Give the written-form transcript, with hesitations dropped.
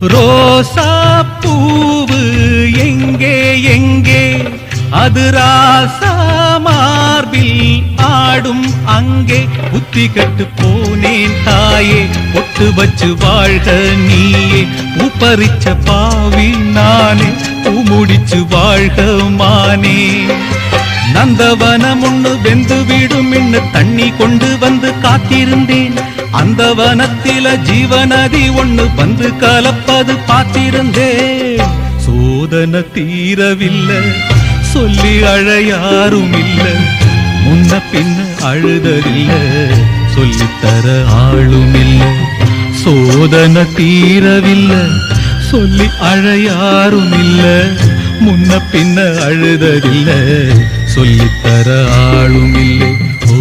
ரோசா பூவு எங்கே எங்கே அது ராசா மார்பில் ஆடும் அங்கே புத்தி கட்டு போனேன் தாயே பொட்டு வச்சு வாழ்க நீயே உப்பரிச்ச பாவி நானே முடிச்சு வாழ்க மானே நந்தவனம் ஒண்ணு வெந்து விடும் என்று தண்ணி கொண்டு வந்து காத்திருந்தேன் அந்த வனத்தில ஜீவநதி ஒண்ணு வந்து கலப்பது பார்த்திருந்தேன் சோதனை தீரவில்லை சொல்லி அழ யாரும் இல்ல முன்ன பின்ன அழுததில்ல சொல்லித்தர ஆளும் இல்ல சோதனை தீரவில்லை சொல்லி அழ யாரும் இல்ல முன்ன பின்ன அழுததில்ல சொல்லித்தர ஆளும் இல்லை ஓ